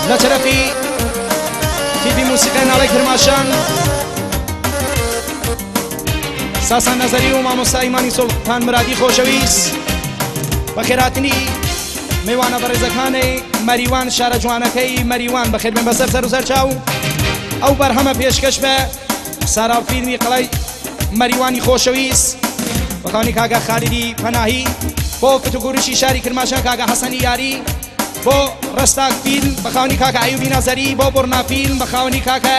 لطرفي تيفي موسيقى نالي كرماشان ساسا نظري ومامۆستا ئیمانی سوڵتان مرادی خۆشەویست بەخێراتنی میوانە بەڕێزەکانی مەریوان شارە جوانەکەی مەریوان بەخێربێن بەسەر سەر و سەرچاو ئەو بەرهەمە پێشکەش بە سارا فیلمی قەڵای مەریوانی خۆشەویست بەخاونی کاگا خالیدی پەناهی بۆ فتوگوریشی شاری کرماشان کاگا حەسەنی یاری بۆ ڕستاک فیلم بەخاونی کاکە ئەیوبی نەزەری بۆ بڕنا فیلم بەخاونی کاکە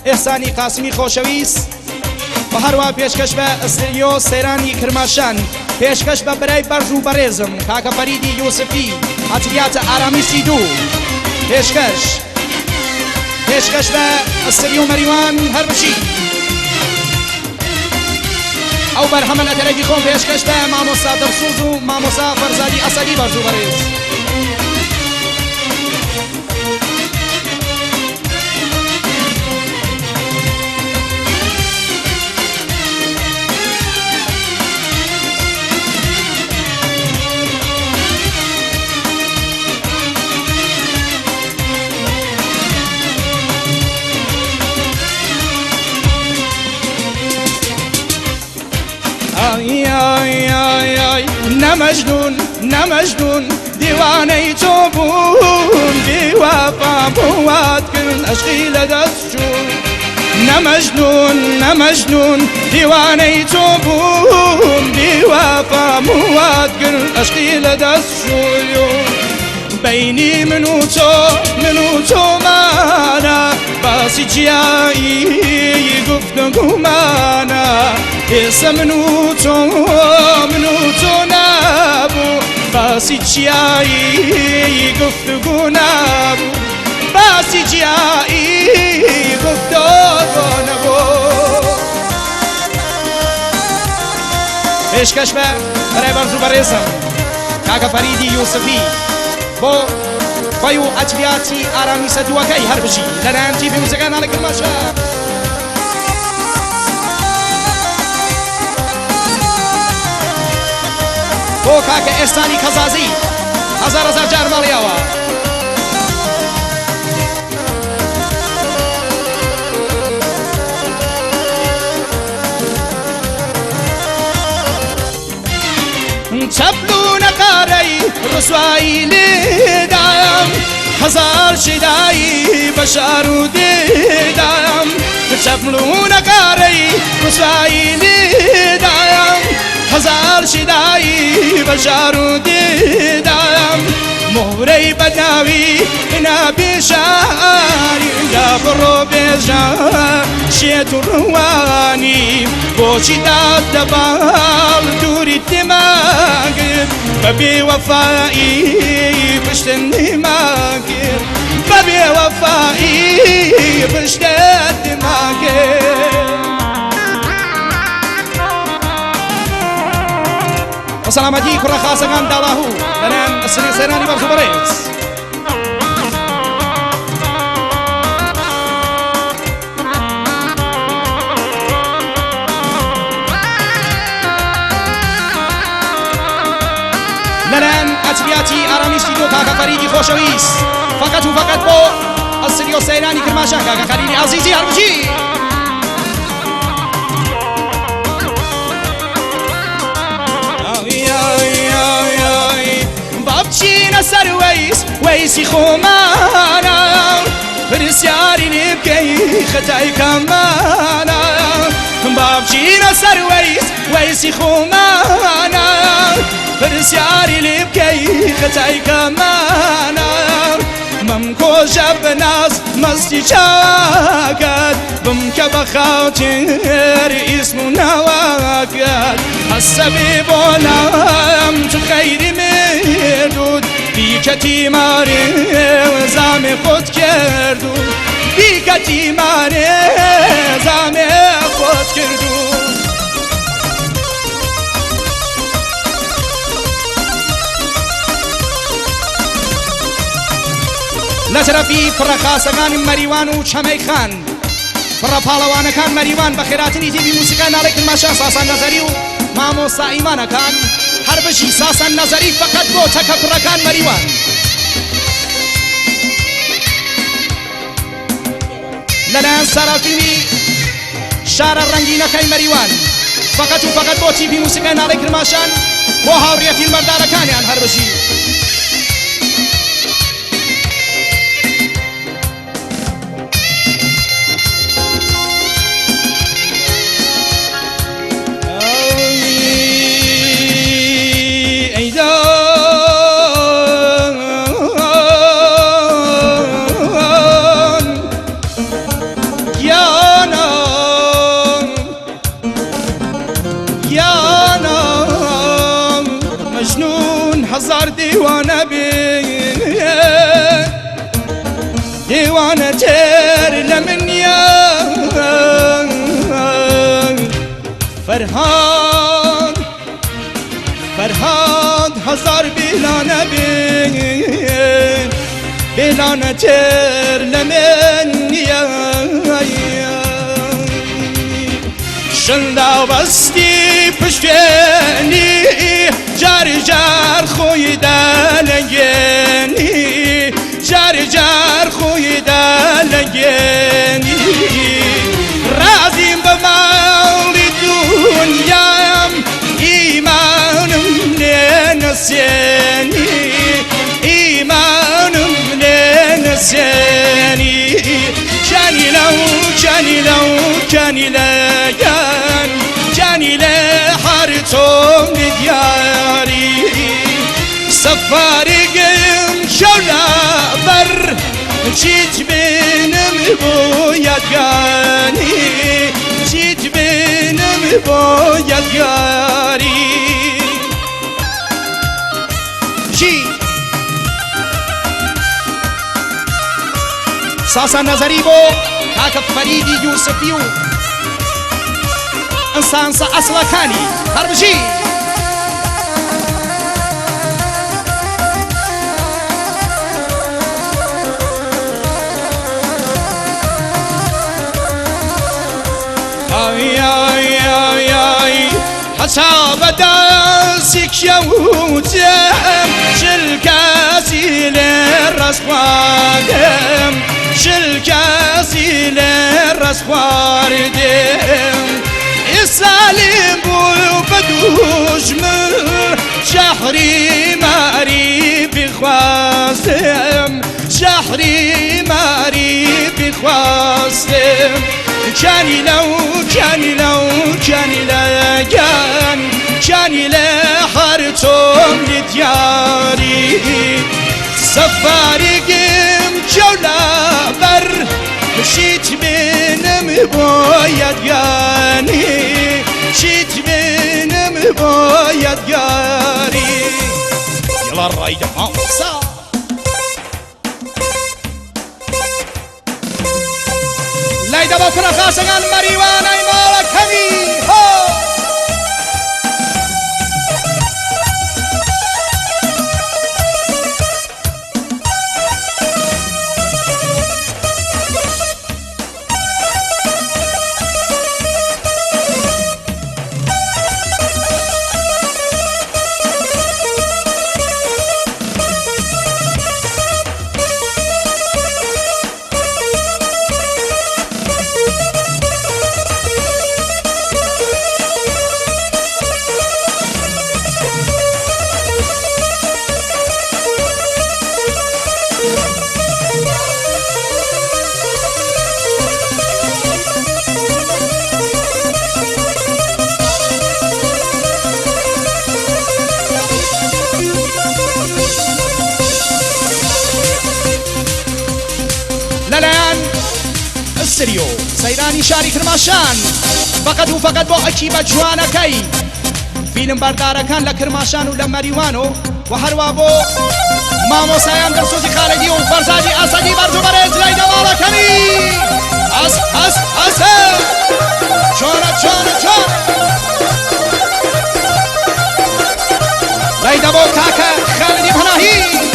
ئێحسانی قاسمی خۆشەویست و هەروە پێشکەش بە ئەستریۆ سەیرانی کرماشان پێشکەش بە برای بەرز و بەڕێزم کاکە فەریدی یوسفی ئەتریاتە ئارامیسی دوو پێشکەش بە ئەستریۆ مەریوان هەر بچی ئەو بەرهەمە لە تەرەکی خۆم پێشکەش بە مامۆستا دڵسوز و مامۆستا فەرزادی ئەسەدی بەرز و بەڕێز نمجنون دیوانەی تۆ بوون بیوەفا بوات کرد عشقی لە دەست چوون نەمەجنون دیوانەی تۆ بوون بیوەفا بوات کرد عشقی لە دەست چوون بینی من و تۆمانە باسی جیایی گفتگومانە ئێستا من و تۆ نابوو باسی جیایی گفتگو نبوو باسی جیایی گفتگو نبوو پێشکەش بە بەرای بەرز و بەڕێزم کاکە فەریدی یوسفی بۆ خۆی و ئەتریاتی ئارامی سەدووەکەی هەر بژی لەلایەن تیڤی موسیقا نالە کرماشان بۆ کاکە ئێستانی کەزازی هەزار جار ماڵیاوە چەپلو نەقارەی ڕسوایی لێدایم هەزار شیدایی بە شار و دێدایم چەپلو نەقارەی ڕسوایی لێدایم هەزار شیدایی بە شار و دێدایم مهرەی بەداوی نابێژاری دا بڕۆ بێژە شێت و ڕوانی بۆچی داد دەباڵ دووری تێماگرت بە بێوەفایی پشتن نێماگرت بە بێوەفایی پشتن نێماگرت وسلامەتی کوڕە خاسەکان داڵاهوو لەلایەن ئەسری سەیرانی بەرز و بەڕێز لەلایەن ئەتریاتی ئارامیستی دۆ کاکە فەریدی خۆشەویست فەقەت و فەقەت بۆ ئەسریۆ سەیرانی کرماشان کاکە خەلیلی عەزیزی هەربژی بابچینە سەر وەیسی خۆمانە پرسیاری لێ بکەی خەتای کامانە بابچینە سەر وەیسی خۆمانە پرسیاری لێ بکەی خەتای کامانە مەم کۆژە بەناز مەستی چاکات بمکە بە خاوتر ئیسم و ناواکات هەسە بێ بۆ لام چ خەیری مردود بیکە تیمارێ زامێ خۆت کردود بیکە تیمارێ زامێ خۆت کردود لە تەرەفی پڕە خاسەکانی مەریوان و چەمەی خان پڕە پاڵەوانەکان مەریوان بە خێراتنی تیڤی موسیقا ناڵی کرماشان ساسان نەزەری و مامۆستا ئیمانەکان هەر بەشی ساسان نەزەری فەقەت بۆ تەکە پڕەکان مەریوان لەلایەن ساراکردنی شارە ڕەنگینەکەی مەریوان فقط و فقط بۆ تیپی موسیقای ناڵەی کرماشان بۆ هاوڕێ فیلمبەردارەکانیان هەربژی هزار دیوانه بین دیوانه تر لمنیا فرهاد فرهاد هزار بیلانه بین بیلانه تر لمنیا شندا بستی پشتینی جار جار خوی دلگنی جار جار خوی دلگنی رازیم به مالی دنیام ایمانم ننسینی ایمانم ننسینی جانی لو جانی لو جانی لگن جانی لحرتم دیاری سفاریم شولا بر چیت بینم باید گانی چیت بینم باید گاری چی ساسا نظری بو کاک فریدی یوسفی و انسان اصلا کانی هربجی آی آی آی آی حساب دستك يوتم شلكاسي للرسخوادم شلكاسي للرسخوادم السالم بدوش من شهري ماري بخواسم شهري ماري بخواسم كاني لو كاني لو كاني لا كاني لا حرتم لدياري سفاري قم جولا بر مشيت بينم بايد ياني مشيت بينم بايد ياري يلا الرايد فاصا لايدا بكره خاصة مريوانا يمالا كمي هو لەلایەن ئەستریۆ سەیرانی شاری کرماشان فقط و فقط بۆ ئەکیبە جوانەکەی فیلم بەردارەکان لە کرماشان و لە مەریوان و هەروە بۆ مامۆسایان دەرسۆزی خالدی و فەرزادی ئەسەدی بەرز و بەرز لای دەماڵەکەمی ئەسە جۆنە جۆنە جۆن لای دەبۆ کاکە خالدی پەناهی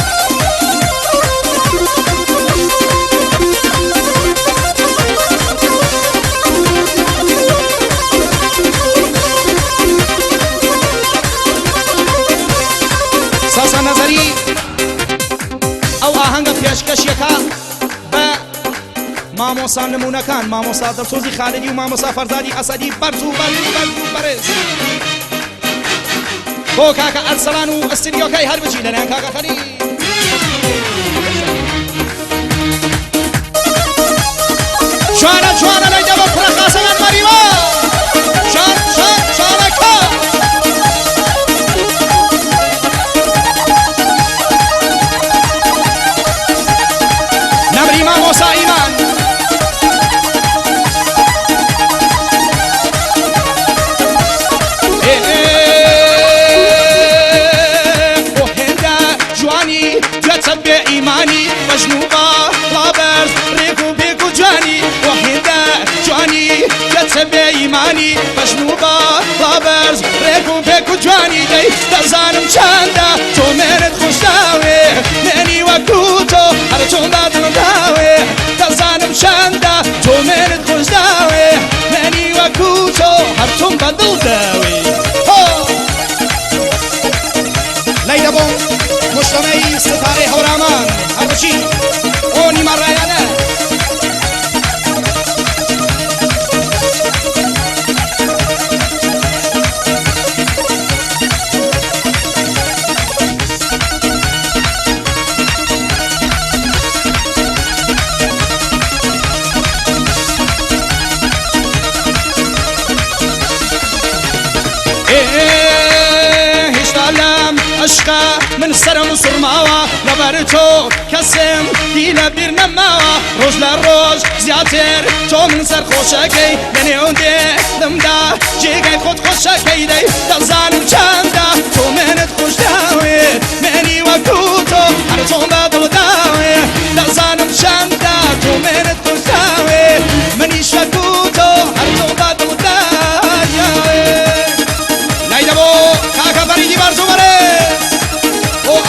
ساسا نظری او آهنگ پیشکشیکا با مامۆسا نمونونەکان مامۆسا دڵسۆزی خالدی و مامۆسا فەرزادی ئەسەدی بەرز و بەرز بۆ کاکە ئەرسەلان و ئەستریۆکەی هەر بچی لەلایەن کاکە خەلیل جوانە لای دەبە کوڕە قاسەمان مەریوە جوانەکە نەمری مامۆسا ئیمان بۆ هێندە جوانی گوێچە بێ ئیمانی بەژنوبە ڕابەرز ڕێک و بێک و جوانی بۆ هێندە جوانی گوێچە بێ ئیمانی بەژنوبە ڕابەرز ڕێک و بێک و جوانی دەی دەزانم چەندە تۆ مێرت خۆشداوێ مێنی وەکو تۆ هەر چۆن بەدڵداوێ دەزانم چەندە تۆ مێرت خۆشداوێ مێنی وەکو تۆ هەر چۆن بەدڵداوێ لای دەبۆم مشتەمەی ستارەی هەورامان هەرچی ئۆ نیمەڕایانە عشقا من سرم سرماوە لەبەر تۆ کەسم دی لە بیر نەماوە ڕۆژ لە ڕۆژ زیاتر تۆ من سەرخۆشەکەی لە نێو دێڵمدا جێگای خۆت خۆشەکەی دەی دەزانم چەندە تۆ منت خۆشداوێ مێنی وەکو تۆ هەر چۆن بەدڵداوێ دەزانم چەندە تۆ منت خۆشداوێ منیش وەکو تۆ هەر چۆن بەدڵداوێ لای دەبۆ کاکە فەریدی بەرز و بەرز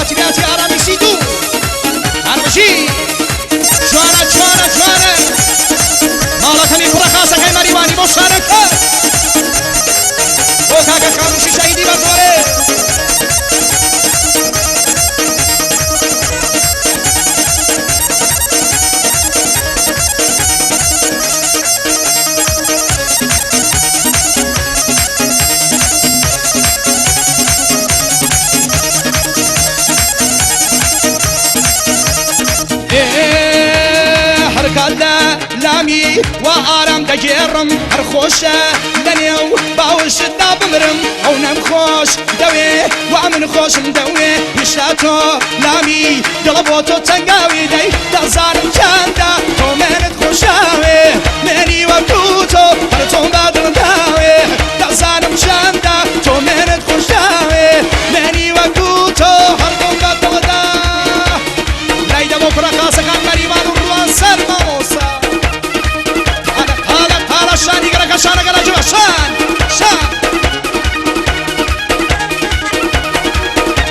ئەتیگاتی ئارامیسی دوو هەربژی جوانە ماڵەکەمی کوڕە خاسەکەی مەریوانی بۆ شارەکە بۆ کاکە خاموشی شەهیدی بەرزوەرێ لامی و ئارام دەگێڕم هەر خۆشە لەنێو باوشتدا بمرم ئەو نەمخۆش دەوێ وا من خۆشم دەوێ هێشتا تۆ لامی دڵە بۆ تۆ چەنگاوی دەی دەزانم چەندە تۆ مێنت خۆشاوێ مێنی وەکو تۆ هەر چۆن بەدڵداوێ دەزانم چەندە تۆ مێنت خۆشاوێ مێنی وەکو تۆ هەر چۆن بەدڵدا لای دەبۆ کوڕە قاسەکان مەریوان و ڕوان سەر مامۆسا شانی گرگا شانه گرا جو شان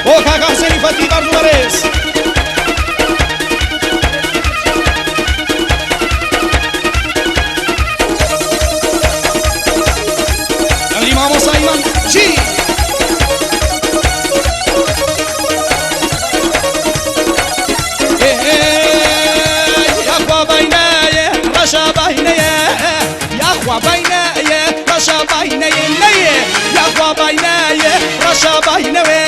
او کاکا حسینی فتی بردو برس امری مامۆسا ئیمان چی یاخوا باینایە ڕەشا باینایە یاخوا باینایە ڕەشا باینەیە یاخوا باینایە ڕەشا باینەوێ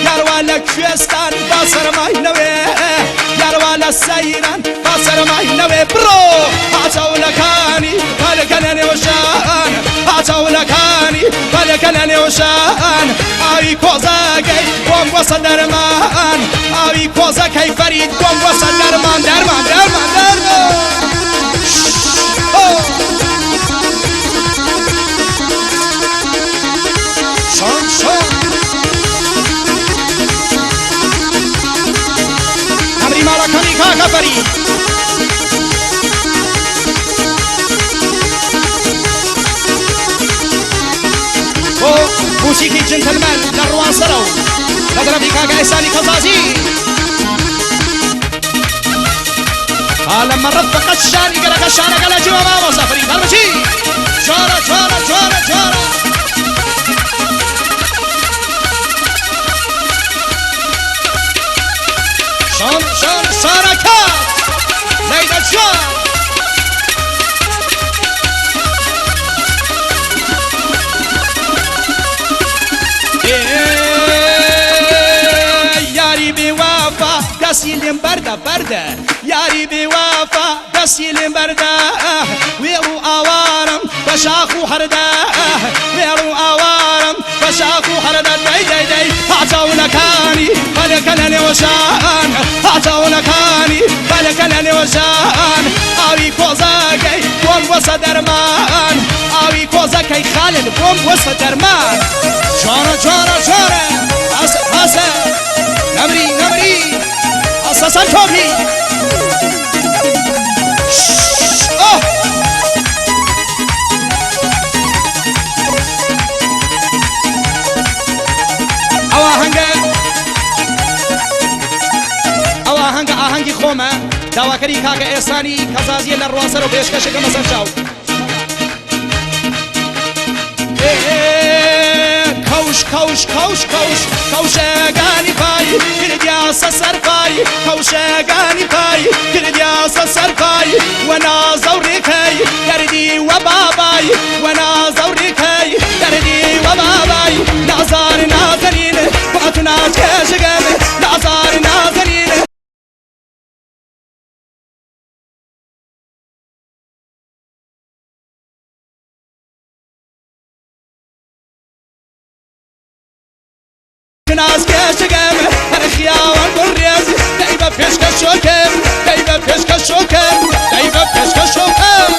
یاڕوا لە کوێستان با سەرماینەوێ یاڕوا لە سەیران با سەرماینەوێ بڕۆ هاچەولەکانی هەلەکە لە نێوشان هاچەولەکانی هەلەکە لە نێوشان ئاوی کۆزەکەی بۆم وەسە دەرمان ئاوی کۆزەکەی فەرید بۆم وەسە دەرمان ماڵەکەمی کاکە فەرید بۆ موسیقی جنتلمن لە ڕوانسەرە و لە دەرەفی کاکە ئێسانی کەزازی حالا مرت فقط شانی گەرەکە شانەکە لە جێوە مامۆسا فەرید هەڵبژی جۆرە شان شارەکە لەیدە جان دەستی لێم بەردە بەردە یاری بێوافا دەستی لێم بەردە وێڵ و ئاوارم بە شاخ و هەردە وێڵ و ئاوارم بە شاخ و هەردە دەی دەی دەی هاچاونەکانی بەلەکە لە نێوەشان هاچاونەکانی بەلەکە لە نێوەشان ئاوی کۆزەکەی بۆم وەسە دەرمان ئاوی کۆزەکەی خالد بۆم وەسە دەرمان جوانە جوانە جوانە هەسە هەسە نەمری نەمری هەسە سەر تۆپی ئاهەنگی خۆمە داواکەری کاکە ئێسانی کەزازیە لە ڕوانسەر و پێشکەشەکە مەسەر چاو کەوش کەوش کەوش کەوش کەوشەکانی پای کردیاسە سەر پای کەوشەکانی پای کردیاسە سەر پای وەنازە و ڕێکەی دەردی وە بابای وەنازە و ڕێکەی دەردی وە بابای نازار نازەنین باتو ناچێژەگەم نازار نازەنین ناز کێشەگەم هەر خیاوان بڕێز دەی بە پێشکە شۆکەم دەی بە پێشکە شۆکەم دەی بە پێشکە شۆکەم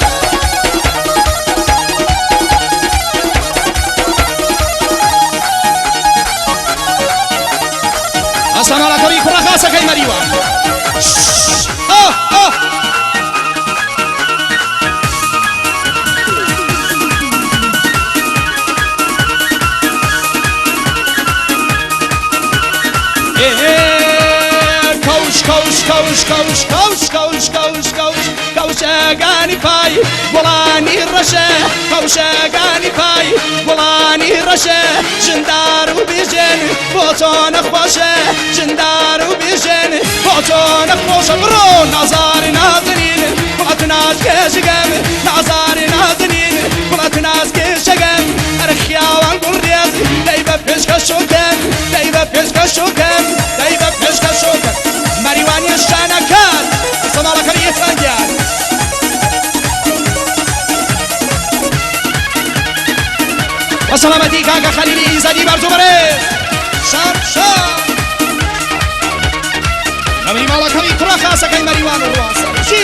ئەسەماڵەکەوی کوڕە خاسەکەی مەریوان کەوشەکانی پای وڵانی ڕەشە کەوشەکانی پای وڵانی ڕەشە ژندار و بێژێن بۆ تۆ نەخۆشە ژندار و بێژێن بۆ تۆ نەخۆشە بڕۆ نازاری نازنین بڵەت نازکێشەگەم نازاری نازنین بڵەت نازکێشەگەم هەر خیاوان گوڕێز دەی بە پێشکە شۆکەم دەی بە پێشکە شۆکەم دەی بە پێشکە شۆکەم مەریوانی شانەکان سەماڵەکەی ئێسانگیان وسلامتی کاکە خەلیلی ئیزادی بەرزوبەرێ شار شار ئەمەی ماڵەکەی کوڕە خاسەکەی مەریوان و ڕوانسەر چی